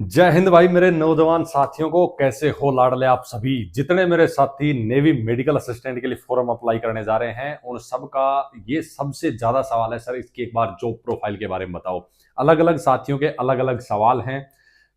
जय हिंद भाई मेरे नौजवान साथियों को। कैसे हो लाडले आप सभी? जितने मेरे साथी नेवी मेडिकल असिस्टेंट के लिए फॉर्म अप्लाई करने जा रहे हैं उन सब का ये सबसे ज्यादा सवाल है, सर इसकी एक बार जॉब प्रोफाइल के बारे में बताओ। अलग अलग साथियों के अलग अलग सवाल हैं।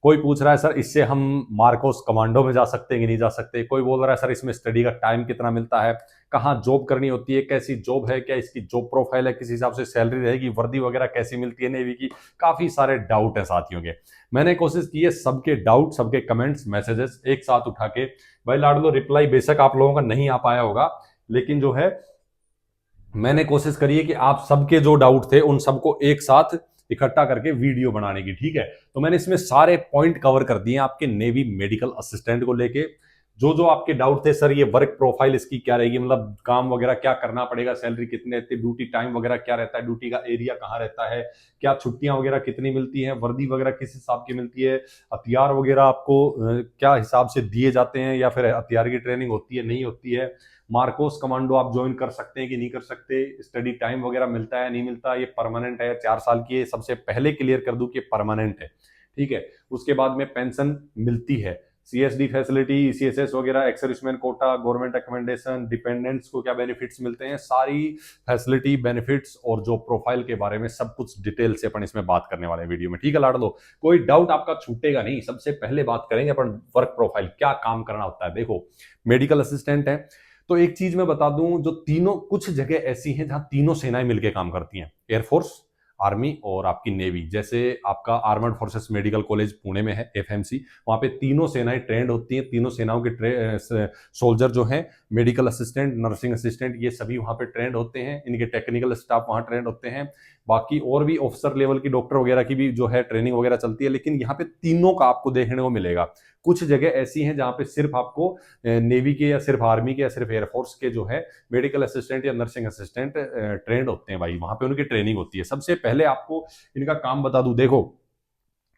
कोई पूछ रहा है सर इससे हम मार्कोस कमांडो में जा सकते हैं कि नहीं जा सकते। कोई बोल रहा है सर इसमें स्टडी का टाइम कितना मिलता है, कहाँ जॉब करनी होती है, कैसी जॉब है, क्या इसकी जॉब प्रोफाइल है, किस हिसाब से सैलरी रहेगी, वर्दी वगैरह कैसी मिलती है नेवी की। काफी सारे डाउट है साथियों के। मैंने कोशिश की है सबके डाउट, सबके कमेंट्स, मैसेजेस एक साथ उठा के। भाई लाडलो रिप्लाई बेशक आप लोगों का नहीं आ पाया होगा, लेकिन जो है मैंने कोशिश करी है कि आप सबके जो डाउट थे उन सबको एक साथ इकट्ठा करके वीडियो बनाने की। ठीक है, तो मैंने इसमें सारे पॉइंट कवर कर दिए आपके नेवी मेडिकल असिस्टेंट को लेके। जो जो आपके डाउट थे, सर ये वर्क प्रोफाइल इसकी क्या रहेगी, मतलब काम वगैरह क्या करना पड़ेगा, सैलरी कितनी रहती है, ड्यूटी टाइम वगैरह क्या रहता है, ड्यूटी का एरिया कहाँ रहता है, क्या छुट्टियां वगैरह कितनी मिलती हैं, वर्दी वगैरह किस हिसाब की मिलती है, हथियार वगैरह आपको क्या हिसाब से दिए जाते हैं, या फिर हथियार की ट्रेनिंग होती है नहीं होती है, मार्कोस कमांडो आप ज्वाइन कर सकते हैं कि नहीं कर सकते, स्टडी टाइम वगैरह मिलता है नहीं मिलता, ये परमानेंट है या 4 साल की है, सबसे पहले क्लियर कर दूं कि परमानेंट है। ठीक है, उसके बाद में पेंशन मिलती है, सीएसडी फैसिलिटी, सीएसएस वगैरह, ex serviceman quota, government recommendation, dependents को क्या बेनिफिट्स मिलते हैं, सारी फैसिलिटी बेनिफिट्स और जो प्रोफाइल के बारे में सब कुछ डिटेल से अपन इसमें बात करने वाले हैं वीडियो में। ठीक है लाडलो, कोई डाउट आपका छूटेगा नहीं। सबसे पहले बात करेंगे अपन वर्क प्रोफाइल, क्या काम करना होता है। देखो, मेडिकल असिस्टेंट है तो एक चीज मैं बता दूं, जो तीनों, कुछ जगह ऐसी हैं जहां तीनों सेनाएं मिलकर काम करती हैं, एयरफोर्स, आर्मी और आपकी नेवी। जैसे आपका armoured forces medical college Pune में है, एफएमसी, वहां पे तीनों सेनाएं ट्रेंड होती हैं। तीनों सेनाओं के सोल्जर जो हैं, मेडिकल असिस्टेंट, नर्सिंग असिस्टेंट, ये सभी वहां पे ट्रेंड होते हैं। इनके टेक्निकल स्टाफ वहां ट्रेंड होते हैं। बाकी और भी ऑफिसर लेवल की डॉक्टर वगैरह की भी जो है ट्रेनिंग वगैरह चलती है, लेकिन यहाँ पे तीनों का आपको देखने को मिलेगा। कुछ जगह ऐसी हैं जहां पे सिर्फ आपको नेवी के या सिर्फ आर्मी के या सिर्फ एयरफोर्स के जो है मेडिकल असिस्टेंट या नर्सिंग असिस्टेंट ट्रेंड होते हैं भाई, वहां पे उनकी ट्रेनिंग होती है। सबसे पहले आपको इनका काम बता दूं। देखो,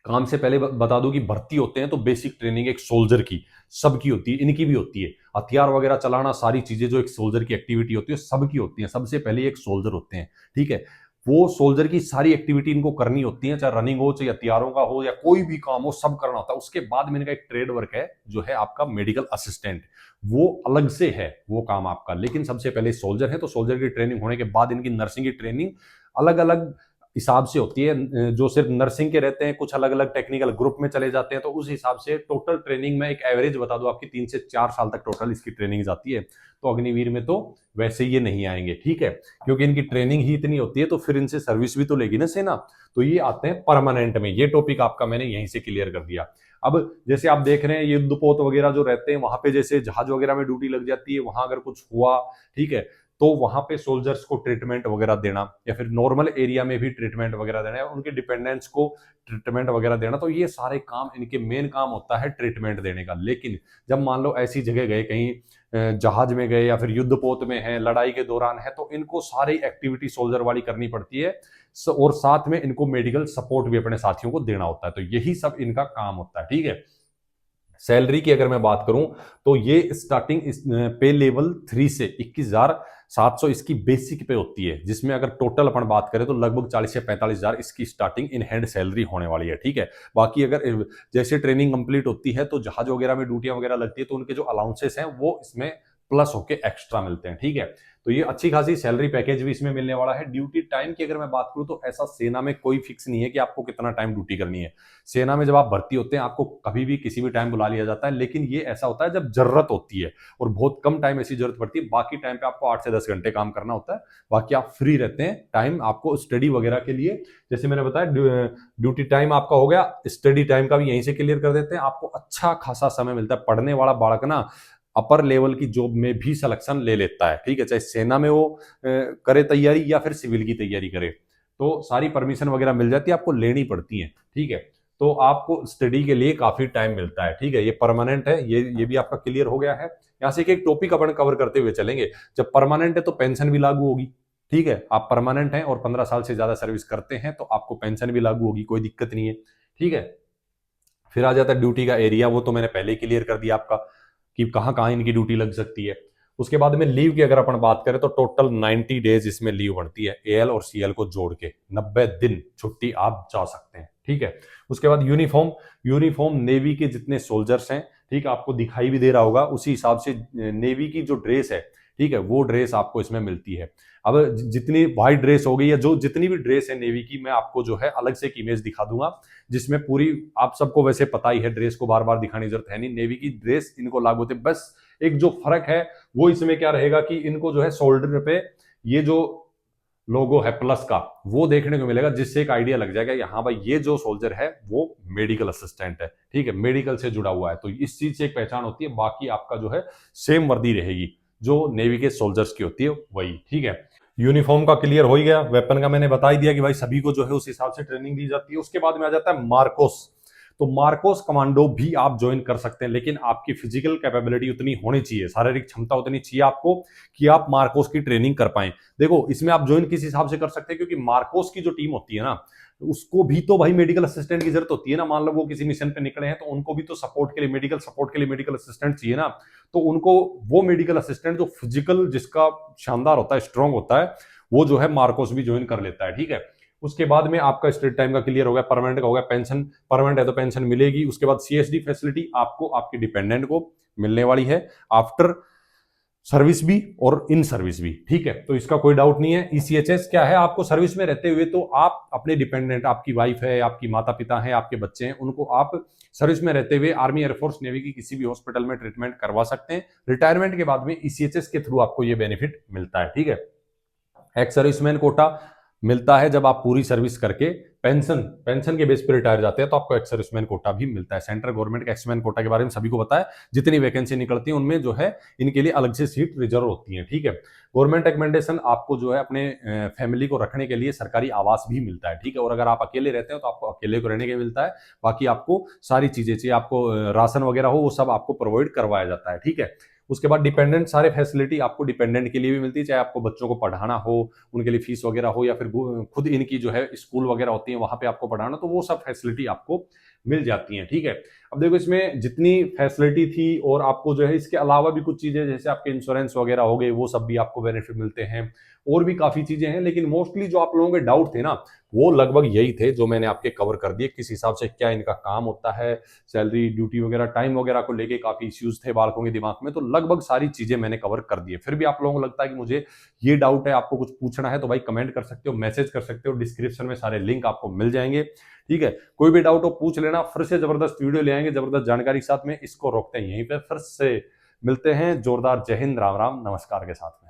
काम से पहले बता दूं कि भर्ती होते हैं तो बेसिक ट्रेनिंग एक सोल्जर की सबकी होती है, इनकी भी होती है। हथियार वगैरह चलाना, सारी चीजें जो एक सोल्जर की एक्टिविटी होती है सबकी होती है। सबसे पहले एक सोल्जर होते हैं, ठीक है, वो सोल्जर की सारी एक्टिविटी इनको करनी होती है, चाहे रनिंग हो, चाहे हथियारों का हो, या कोई भी काम हो, सब करना होता है। उसके बाद में इनका एक ट्रेड वर्क है जो है आपका मेडिकल असिस्टेंट, वो अलग से है वो काम आपका। लेकिन सबसे पहले सोल्जर है तो सोल्जर की ट्रेनिंग होने के बाद इनकी नर्सिंग की ट्रेनिंग अलग अलग हिसाब से होती है। जो सिर्फ नर्सिंग के रहते हैं, कुछ अलग अलग टेक्निकल ग्रुप में चले जाते हैं, तो उस हिसाब से टोटल ट्रेनिंग में एक एवरेज बता दो आपकी 3 से 4 साल तक टोटल इसकी ट्रेनिंग जाती है। तो अग्निवीर में तो वैसे ये नहीं आएंगे, ठीक है, क्योंकि इनकी ट्रेनिंग ही इतनी होती है, तो फिर इनसे सर्विस भी तो लेगी ना सेना। तो ये आते हैं परमानेंट में। ये टॉपिक आपका मैंने यहीं से क्लियर कर दिया। अब जैसे आप देख रहे हैं युद्धपोत वगैरह जो रहते हैं, वहां पे जैसे जहाज वगैरह में ड्यूटी लग जाती है, वहां अगर कुछ हुआ, ठीक है, तो वहां पे सोल्जर्स को ट्रीटमेंट वगैरह देना, या फिर नॉर्मल एरिया में भी ट्रीटमेंट वगैरह देना, या उनके डिपेंडेंट्स को ट्रीटमेंट वगैरह देना, तो ये सारे काम इनके मेन काम होता है ट्रीटमेंट देने का। लेकिन जब मान लो ऐसी जगह गए, कहीं जहाज में गए या फिर युद्धपोत में है, लड़ाई के दौरान है, तो इनको सारी एक्टिविटी सोल्जर वाली करनी पड़ती है, और साथ में इनको मेडिकल सपोर्ट भी अपने साथियों को देना होता है। तो यही सब इनका काम होता है, ठीक है। सैलरी की अगर मैं बात करूं तो ये स्टार्टिंग पे लेवल 3 से 21,700 इसकी बेसिक पे होती है, जिसमें अगर टोटल अपन बात करें तो लगभग 40 से 45,000 इसकी स्टार्टिंग इन हैंड सैलरी होने वाली है, ठीक है। बाकी अगर जैसे ट्रेनिंग कंप्लीट होती है तो जहाज वगैरह में ड्यूटियां वगैरह लगती है, तो उनके जो अलाउंसेस हैं वो इसमें प्लस होके एक्स्ट्रा मिलते हैं, ठीक है। तो ये अच्छी खासी सैलरी पैकेज भी इसमें मिलने वाला है। ड्यूटी टाइम की अगर मैं बात करूं तो ऐसा सेना में कोई फिक्स नहीं है कि आपको कितना टाइम ड्यूटी करनी है। सेना में जब आप भर्ती होते हैं आपको कभी भी किसी भी टाइम बुला लिया जाता है, लेकिन ये ऐसा होता है जब जरूरत होती है, और बहुत कम टाइम ऐसी जरूरत पड़ती है। बाकी टाइम पे आपको 8 से 10 घंटे काम करना होता है, बाकी आप फ्री रहते हैं टाइम आपको स्टडी वगैरह के लिए। जैसे मैंने बताया ड्यूटी टाइम आपका हो गया, स्टडी टाइम का भी यहीं से क्लियर कर देते हैं। आपको अच्छा खासा समय मिलता है। पढ़ने वाला बालक ना अपर लेवल की जॉब में भी सिलेक्शन ले लेता है, ठीक है, चाहे सेना में वो करे तैयारी या फिर सिविल की तैयारी करे, तो सारी परमिशन वगैरह मिल जाती है, आपको लेनी पड़ती है, ठीक है। तो आपको स्टडी के लिए काफी टाइम मिलता है, ठीक है। ये परमानेंट है, ये भी आपका क्लियर हो गया है। यहाँ से एक टॉपिक अपन कवर करते हुए चलेंगे। जब परमानेंट है तो पेंशन भी लागू होगी, ठीक है। आप परमानेंट हैं और 15 साल से ज्यादा सर्विस करते हैं तो आपको पेंशन भी लागू होगी, कोई दिक्कत नहीं है, ठीक है। फिर आ जाता है ड्यूटी का एरिया, वो तो मैंने पहले ही क्लियर कर दिया आपका कि कहाँ कहाँ इनकी ड्यूटी लग सकती है। उसके बाद में लीव की अगर अपन बात करें तो टोटल 90 डेज इसमें लीव बढ़ती है, एएल और सीएल को जोड़ के 90 दिन छुट्टी आप जा सकते हैं, ठीक है। उसके बाद यूनिफॉर्म, यूनिफॉर्म नेवी के जितने सोल्जर्स हैं, ठीक है, आपको दिखाई भी दे रहा होगा, उसी हिसाब से नेवी की जो ड्रेस है, ठीक है, वो ड्रेस आपको इसमें मिलती है। अब जितनी व्हाइट ड्रेस हो गई या जो जितनी भी ड्रेस है नेवी की, मैं आपको जो है अलग से एक इमेज दिखा दूंगा, जिसमें पूरी, आप सबको वैसे पता ही है, ड्रेस को बार बार दिखाने की जरूरत है नहीं, नेवी की ड्रेस इनको लागू होती है। बस एक जो फर्क है वो इसमें क्या रहेगा कि इनको जो है शोल्डर पे ये जो लोगो है प्लस का, वो देखने को मिलेगा, जिससे एक आइडिया लग जाएगा कि हाँ भाई ये जो सोल्जर है वो मेडिकल असिस्टेंट है, ठीक है, मेडिकल से जुड़ा हुआ है। तो इस चीज से एक पहचान होती है। बाकी आपका जो है सेम वर्दी रहेगी जो नेवी के सोल्जर्स की होती है वही, ठीक है। यूनिफॉर्म का क्लियर हो ही गया। वेपन का मैंने बता ही दिया कि भाई सभी को जो है उस हिसाब से ट्रेनिंग दी जाती है। उसके बाद में आ जाता है मार्कोस। तो मार्कोस कमांडो भी आप ज्वाइन कर सकते हैं, लेकिन आपकी फिजिकल कैपेबिलिटी उतनी होनी चाहिए, शारीरिक क्षमता उतनी चाहिए आपको कि आप मार्कोस की ट्रेनिंग कर पाए। देखो इसमें आप ज्वाइन किस हिसाब से कर सकते हैं, क्योंकि मार्कोस की जो टीम होती है ना, उसको भी तो भाई मेडिकल असिस्टेंट की जरूरत होती है ना। मान लो वो किसी मिशन पे निकले हैं तो उनको भी तो सपोर्ट के लिए, मेडिकल सपोर्ट के लिए मेडिकल असिस्टेंट चाहिए ना। तो उनको वो मेडिकल असिस्टेंट जो फिजिकल जिसका शानदार होता है, स्ट्रांग होता है, वो जो है मार्कोस भी ज्वाइन कर लेता है, ठीक है। उसके बाद में आपका स्ट्रेट टाइम का क्लियर हो गया, परमानेंट का हो गया, पेंशन परमानेंट है तो पेंशन मिलेगी। उसके बाद सीएसडी फैसिलिटी आपको आपके डिपेंडेंट को मिलने वाली है आफ्टर सर्विस भी और इन सर्विस भी, ठीक है। तो इसका कोई डाउट नहीं है। ईसीएचएस क्या है, आपको सर्विस में रहते हुए तो आप अपने डिपेंडेंट, आपकी वाइफ है, आपकी माता पिता है, आपके बच्चे हैं, उनको आप सर्विस में रहते हुए आर्मी, एयरफोर्स, नेवी की किसी भी हॉस्पिटल में ट्रीटमेंट करवा सकते हैं। रिटायरमेंट के बाद में ईसीएचएस के थ्रू आपको ये बेनिफिट मिलता है, ठीक है। एक्स सर्विसमैन कोटा मिलता है जब आप पूरी सर्विस करके पेंशन के बेस पर रिटायर जाते हैं, तो आपको एक्स सर्विसमैन कोटा भी मिलता है। सेंट्रल गवर्नमेंट के एक्समैन कोटा के बारे में सभी को पता है, जितनी वैकेंसी निकलती है उनमें जो है इनके लिए अलग से सीट रिजर्व होती है, ठीक है। गवर्नमेंट रिकमेंडेशन आपको जो है अपने फैमिली को रखने के लिए सरकारी आवास भी मिलता है, ठीक है। और अगर आप अकेले रहते हो तो आपको अकेले को रहने के मिलता है। बाकी आपको सारी चीजें चाहिए, आपको राशन वगैरह हो वो सब आपको प्रोवाइड करवाया जाता है, ठीक है। उसके बाद डिपेंडेंट सारे फैसिलिटी आपको डिपेंडेंट के लिए भी मिलती है, चाहे आपको बच्चों को पढ़ाना हो, उनके लिए फीस वगैरह हो, या फिर खुद इनकी जो है स्कूल वगैरह होती है वहां पे आपको पढ़ाना, तो वो सब फैसिलिटी आपको मिल जाती है, ठीक है। अब देखो इसमें जितनी फैसिलिटी थी और आपको जो है इसके अलावा भी कुछ चीजें जैसे आपके इंश्योरेंस वगैरह हो गए, वो सब भी आपको बेनिफिट मिलते हैं। और भी काफी चीजें हैं, लेकिन मोस्टली जो आप लोगों के डाउट थे ना, वो लगभग यही थे जो मैंने आपके कवर कर दिए। किस हिसाब से क्या इनका काम होता है, सैलरी, ड्यूटी वगैरह, टाइम वगैरह को लेके काफी इश्यूज थे बालकों के दिमाग में, तो लगभग सारी चीजें मैंने कवर कर दी है। फिर भी आप लोगों को लगता है कि मुझे ये डाउट है, आपको कुछ पूछना है, तो भाई कमेंट कर सकते हो, मैसेज कर सकते हो, डिस्क्रिप्शन में सारे लिंक आपको मिल जाएंगे, ठीक है। कोई भी डाउट हो पूछ लेना। फिर से जबरदस्त वीडियो ले आएंगे, जबरदस्त जानकारी के साथ में। इसको रोकते हैं यहीं पे, फिर से मिलते हैं जोरदार जय हिंद, राम राम, नमस्कार के साथ।